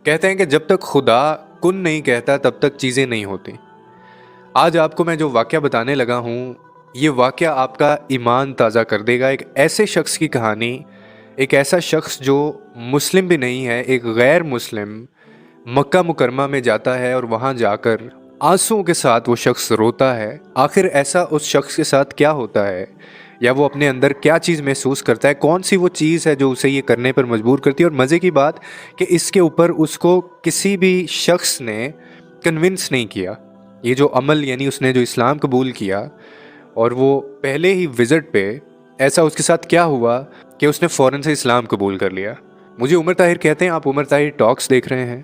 कहते हैं कि जब तक खुदा कुन नहीं कहता तब तक चीज़ें नहीं होती। आज आपको मैं जो वाक़या बताने लगा हूँ, ये वाक़या आपका ईमान ताज़ा कर देगा। एक ऐसे शख्स की कहानी, एक ऐसा शख्स जो मुस्लिम भी नहीं है, एक गैर मुस्लिम मक्का मुकरमा में जाता है और वहाँ जाकर आंसुओं के साथ वो शख्स रोता है। आखिर ऐसा उस शख्स के साथ क्या होता है, या वो अपने अंदर क्या चीज़ महसूस करता है, कौन सी वो चीज़ है जो उसे ये करने पर मजबूर करती है। और मज़े की बात कि इसके ऊपर उसको किसी भी शख्स ने कन्विंस नहीं किया। ये जो अमल यानी उसने जो इस्लाम कबूल किया और वो पहले ही विज़िट पे ऐसा उसके साथ क्या हुआ कि उसने फ़ौरन से इस्लाम कबूल कर लिया। मुझे उमर ताहिर कहते हैं, आप उमर ताहिर टॉक्स देख रहे हैं।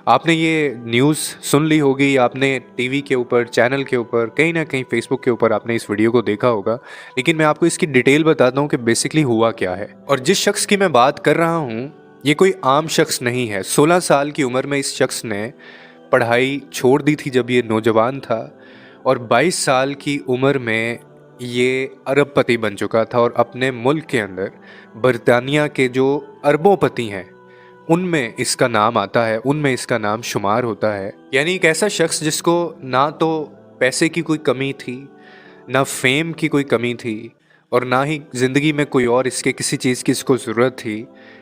आपने ये न्यूज़ सुन ली होगी, आपने टीवी के ऊपर, चैनल के ऊपर, कहीं ना कहीं फेसबुक के ऊपर आपने इस वीडियो को देखा होगा। लेकिन मैं आपको इसकी डिटेल बताता हूँ कि बेसिकली हुआ क्या है। और जिस शख्स की मैं बात कर रहा हूँ, ये कोई आम शख्स नहीं है। 16 साल की उम्र में इस शख्स ने पढ़ाई छोड़ दी थी जब ये नौजवान था, और 22 साल की उम्र में ये अरबपति बन चुका था और अपने मुल्क के अंदर बरतानिया के जो अरबोंपति हैं उनमें इसका नाम आता है, उनमें इसका नाम शुमार होता है। यानी एक ऐसा शख्स जिसको ना तो पैसे की कोई कमी थी, ना फेम की कोई कमी थी, और ना ही ज़िंदगी में कोई और इसके किसी चीज़ की इसको ज़रूरत थी,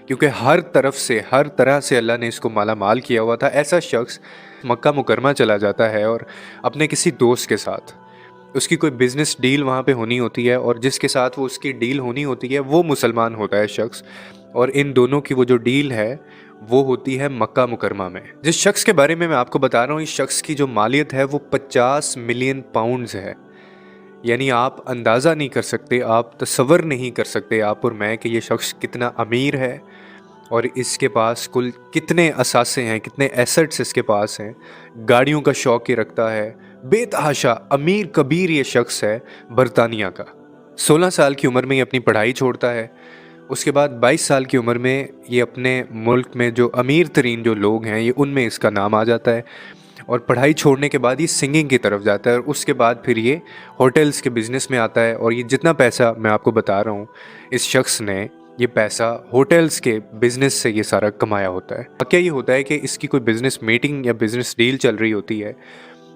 क्योंकि हर तरफ से, हर तरह से अल्लाह ने इसको माला माल किया हुआ था। ऐसा शख्स मक्का मुकरमा चला जाता है और अपने किसी दोस्त के साथ, उसकी कोई बिज़नेस डील वहाँ पे होनी होती है, और जिसके साथ वो उसकी डील होनी होती है वो मुसलमान होता है शख्स। और इन दोनों की वो जो डील है वो होती है मक्का मुकरमा में। जिस शख्स के बारे में मैं आपको बता रहा हूँ, इस शख्स की जो मालियत है वो 50 मिलियन पाउंड्स है। यानी आप अंदाज़ा नहीं कर सकते, आप तसव्वुर नहीं कर सकते, आप और मैं, कि ये शख्स कितना अमीर है और इसके पास कुल कितने असासे हैं, कितने एसेट्स इसके पास हैं। गाड़ियों का शौक ये रखता है, बेतहाशा अमीर कबीर ये शख्स है बरतानिया का। 16 साल की उम्र में ये अपनी पढ़ाई छोड़ता है। उसके बाद 22 साल की उम्र में ये अपने मुल्क में जो अमीर तरीन जो लोग हैं, ये उनमें इसका नाम आ जाता है। और पढ़ाई छोड़ने के बाद ये सिंगिंग की तरफ जाता है, और उसके बाद फिर ये होटल्स के बिज़नेस में आता है। और ये जितना पैसा मैं आपको बता रहा हूँ, इस शख्स ने ये पैसा होटल्स के बिज़नेस से ये सारा कमाया होता है। क्या ये होता है कि इसकी कोई बिज़नेस मीटिंग या बिज़नेस डील चल रही होती है,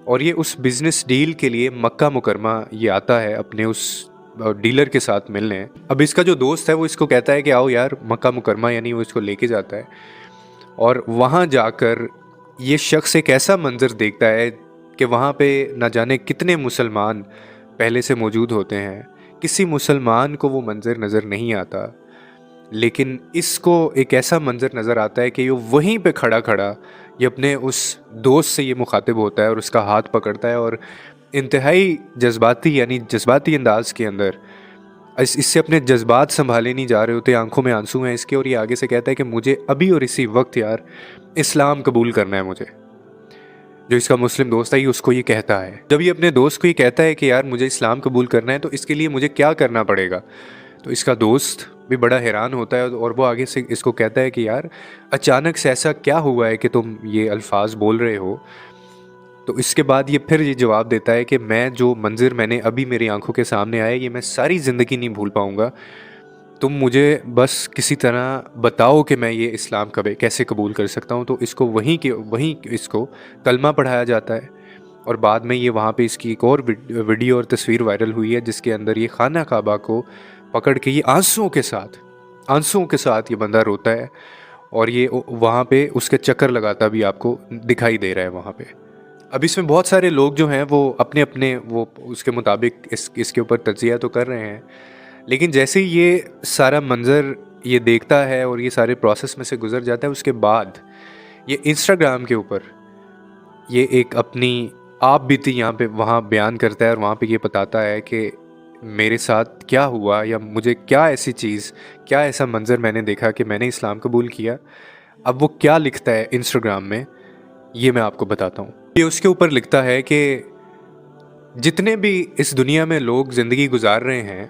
और ये उस बिज़नेस डील के लिए मक्का मुकरमा ये आता है अपने उस डीलर के साथ मिलने। अब इसका जो दोस्त है वो इसको कहता है कि आओ यार मक्का मुकरमा, यानी वो इसको लेके जाता है। और वहाँ जाकर ये शख्स एक ऐसा मंज़र देखता है कि वहाँ पे ना जाने कितने मुसलमान पहले से मौजूद होते हैं। किसी मुसलमान को वो मंज़र नज़र नहीं आता, लेकिन इसको एक ऐसा मंज़र नज़र आता है कि ये वहीं पे खड़ा खड़ा ये अपने उस दोस्त से ये मुखातिब होता है और उसका हाथ पकड़ता है, और इंतहाई जज्बाती, यानी जज्बाती अंदाज के अंदर इससे अपने जज्बात संभाले नहीं जा रहे होते, आंखों में आंसू हैं इसके, और ये आगे से कहता है कि मुझे अभी और इसी वक्त यार इस्लाम कबूल करना है मुझे। जो इसका मुस्लिम दोस्त है ये उसको ये कहता है। जब ये अपने दोस्त को ये कहता है कि यार मुझे इस्लाम कबूल करना है, तो इसके लिए मुझे क्या करना पड़ेगा, तो इसका दोस्त भी बड़ा हैरान होता है, और वो आगे से इसको कहता है कि यार अचानक से ऐसा क्या हुआ है कि तुम ये अल्फाज बोल रहे हो। तो इसके बाद ये फिर ये जवाब देता है कि मैं जो मंज़र मैंने अभी मेरी आंखों के सामने आया, ये मैं सारी ज़िंदगी नहीं भूल पाऊँगा। तुम मुझे बस किसी तरह बताओ कि मैं ये इस्लाम कब कैसे कबूल कर सकता हूँ। तो इसको वहीं इसको कलमा पढ़ाया जाता है, और बाद में ये वहाँ पे इसकी एक और वीडियो और तस्वीर वायरल हुई है, जिसके अंदर ये खाना काबा को पकड़ के ये आंसुओं के साथ ये बंदा रोता है, और ये वहाँ पे उसके चक्कर लगाता भी आपको दिखाई दे रहा है वहाँ पे। अब इसमें बहुत सारे लोग जो हैं वो अपने अपने वो उसके मुताबिक इसके ऊपर तज्ज़िया तो कर रहे हैं, लेकिन जैसे ही ये सारा मंज़र ये देखता है और ये सारे प्रोसेस में से गुज़र जाता है, उसके बाद ये इंस्टाग्राम के ऊपर ये एक अपनी आप बीती यहाँ पे वहाँ बयान करता है, और वहाँ पे ये बताता है कि मेरे साथ क्या हुआ, या मुझे क्या ऐसी चीज़, क्या ऐसा मंज़र मैंने देखा कि मैंने इस्लाम कबूल किया। अब वो क्या लिखता है इंस्टाग्राम में, ये मैं आपको बताता हूँ। ये उसके ऊपर लिखता है कि जितने भी इस दुनिया में लोग ज़िंदगी गुजार रहे हैं,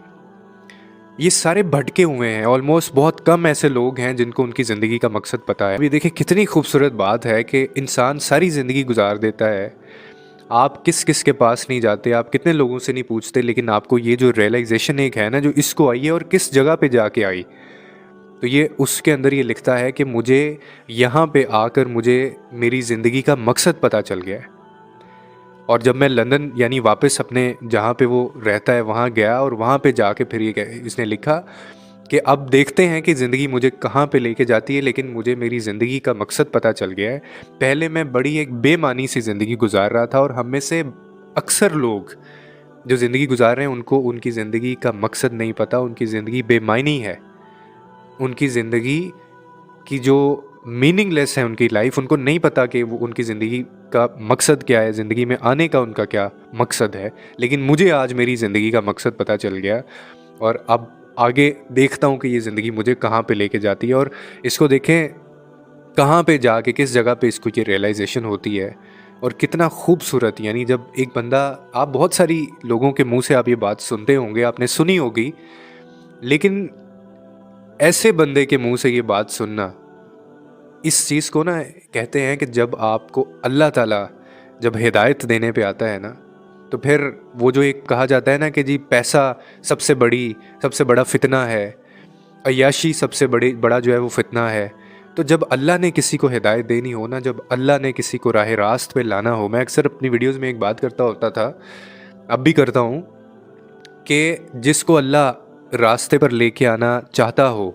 ये सारे भटके हुए हैं। ऑलमोस्ट बहुत कम ऐसे लोग हैं जिनको उनकी ज़िंदगी का मकसद पता है। अभी देखिए कितनी खूबसूरत बात है कि इंसान सारी ज़िंदगी गुजार देता है, आप किस किस के पास नहीं जाते, आप कितने लोगों से नहीं पूछते, लेकिन आपको ये जो रियलाइजेशन एक है ना, जो इसको आई है और किस जगह पे जाके आई, तो ये उसके अंदर ये लिखता है कि मुझे यहाँ पे आकर मुझे मेरी ज़िंदगी का मकसद पता चल गया है। और जब मैं लंदन यानी वापस अपने जहाँ पे वो रहता है वहाँ गया, और वहाँ पे जाके फिर इसने लिखा कि अब देखते हैं कि ज़िंदगी मुझे कहाँ पे लेके जाती है, लेकिन मुझे मेरी ज़िंदगी का मकसद पता चल गया है। पहले मैं बड़ी एक बेमानी सी ज़िंदगी गुजार रहा था, और हम में से अक्सर लोग जो ज़िंदगी गुजार रहे हैं उनको उनकी ज़िंदगी का मकसद नहीं पता, उनकी ज़िंदगी बेमानी है, उनकी ज़िंदगी की जो मीनिंगलेस है उनकी लाइफ, उनको नहीं पता कि वो उनकी ज़िंदगी का मकसद क्या है, ज़िंदगी में आने का उनका क्या मकसद है। लेकिन मुझे आज मेरी ज़िंदगी का मकसद पता चल गया, और अब आगे देखता हूँ कि ये ज़िंदगी मुझे कहाँ पे लेके जाती है। और इसको देखें कहाँ पे जाके किस जगह पे इसको ये रियलाइजेशन होती है, और कितना खूबसूरत। यानी जब एक बंदा, आप बहुत सारी लोगों के मुंह से आप ये बात सुनते होंगे, आपने सुनी होगी, लेकिन ऐसे बंदे के मुंह से ये बात सुनना, इस चीज़ को ना कहते हैं कि जब आपको अल्लाह ताला जब हिदायत देने पे आता है ना, तो फिर वो जो एक कहा जाता है ना कि जी पैसा सबसे बड़ा फितना है, अय्याशी सबसे बड़ा जो है वो फितना है। तो जब अल्लाह ने किसी को हिदायत देनी हो ना, जब अल्लाह ने किसी को राह रास्त पे लाना हो, मैं अक्सर अपनी वीडियोज़ में एक बात करता होता था, अब भी करता हूँ, कि जिसको अल्लाह रास्ते पर लेके आना चाहता हो,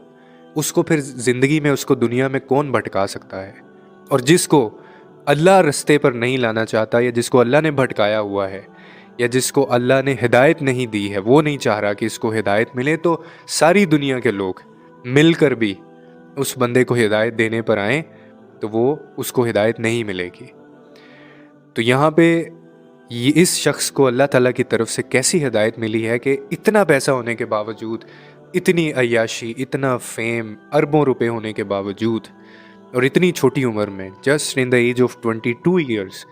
उसको फिर ज़िंदगी में, उसको दुनिया में कौन भटका सकता है। और जिसको अल्लाह रास्ते पर नहीं लाना चाहता, या जिसको अल्लाह ने भटकाया हुआ है, या जिसको अल्लाह ने हिदायत नहीं दी है, वो नहीं चाह रहा कि इसको हिदायत मिले, तो सारी दुनिया के लोग मिलकर भी उस बंदे को हिदायत देने पर आएँ तो वो उसको हिदायत नहीं मिलेगी। तो यहाँ पे ये इस शख्स को अल्लाह ताला की तरफ से कैसी हिदायत मिली है कि इतना पैसा होने के बावजूद, इतनी अय्याशी, इतना फेम, अरबों रुपए होने के बावजूद, और इतनी छोटी उम्र में, just in the age of 22 years,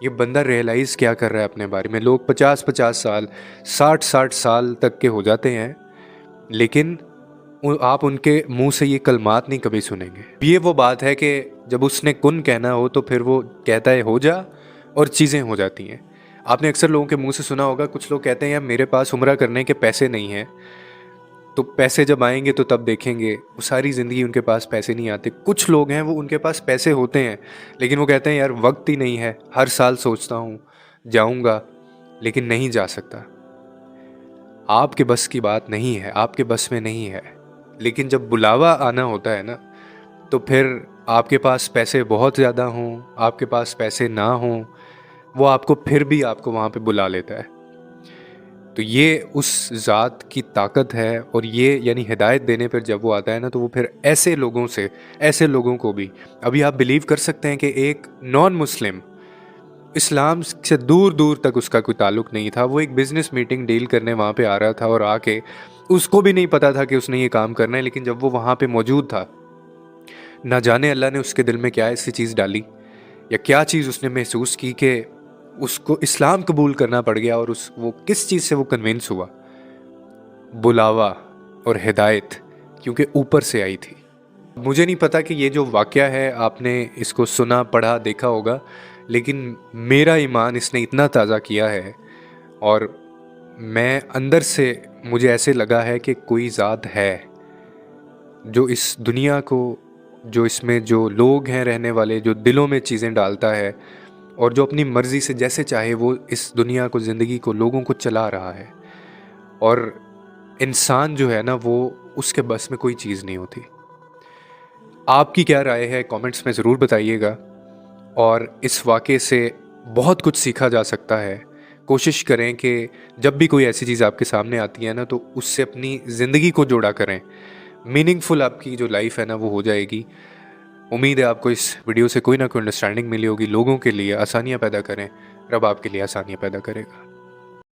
ये बंदा रियलाइज़ क्या कर रहा है अपने बारे में। लोग 50-50 साल, 60-60 साल तक के हो जाते हैं, लेकिन आप उनके मुंह से ये कलमात नहीं कभी सुनेंगे। ये वो बात है कि जब उसने कुन कहना हो तो फिर वो कहता है हो जा, और चीज़ें हो जाती हैं। आपने अक्सर लोगों के मुंह से सुना होगा, कुछ लोग कहते हैं यार मेरे पास उम्रा करने के पैसे नहीं हैं, तो पैसे जब आएंगे तो तब देखेंगे। वो सारी ज़िंदगी उनके पास पैसे नहीं आते। कुछ लोग हैं वो उनके पास पैसे होते हैं, लेकिन वो कहते हैं यार वक्त ही नहीं है, हर साल सोचता हूँ जाऊँगा लेकिन नहीं जा सकता। आपके बस की बात नहीं है, आपके बस में नहीं है। लेकिन जब बुलावा आना होता है ना, तो फिर आपके पास पैसे बहुत ज़्यादा हों, आपके पास पैसे ना हों, वो आपको फिर भी आपको वहाँ पे बुला लेता है। तो ये उस ज़ात की ताकत है। और ये यानी हिदायत देने पर जब वो आता है ना, तो वो फिर ऐसे लोगों को भी, अभी आप बिलीव कर सकते हैं कि एक नॉन मुस्लिम, इस्लाम से दूर दूर तक उसका कोई ताल्लुक़ नहीं था, वो एक बिज़नेस मीटिंग डील करने वहाँ पे आ रहा था, और आके उसको भी नहीं पता था कि उसने ये काम करना है, लेकिन जब वो वहाँ पे मौजूद था, ना जाने अल्लाह ने उसके दिल में क्या ऐसी चीज़ डाली, या क्या चीज़ उसने महसूस की कि उसको इस्लाम कबूल करना पड़ गया। और वो किस चीज़ से वो कन्विंस हुआ, बुलावा और हिदायत, क्योंकि ऊपर से आई थी। मुझे नहीं पता कि ये जो वाक़या है आपने इसको सुना, पढ़ा, देखा होगा, लेकिन मेरा ईमान इसने इतना ताज़ा किया है, और मैं अंदर से मुझे ऐसे लगा है कि कोई ज़ात है जो इस दुनिया को, जो इसमें जो लोग हैं रहने वाले, जो दिलों में चीज़ें डालता है, और जो अपनी मर्ज़ी से जैसे चाहे वो इस दुनिया को, ज़िंदगी को, लोगों को चला रहा है। और इंसान जो है ना, वो उसके बस में कोई चीज़ नहीं होती। आपकी क्या राय है कमेंट्स में ज़रूर बताइएगा। और इस वाक़े से बहुत कुछ सीखा जा सकता है। कोशिश करें कि जब भी कोई ऐसी चीज़ आपके सामने आती है ना, तो उससे अपनी ज़िंदगी को जोड़ा करें। मीनिंगफुल आपकी जो लाइफ है ना वो हो जाएगी। उम्मीद है आपको इस वीडियो से कोई ना कोई अंडरस्टैंडिंग मिली होगी। लोगों के लिए आसानियाँ पैदा करें, रब आपके लिए आसानियाँ पैदा करेगा।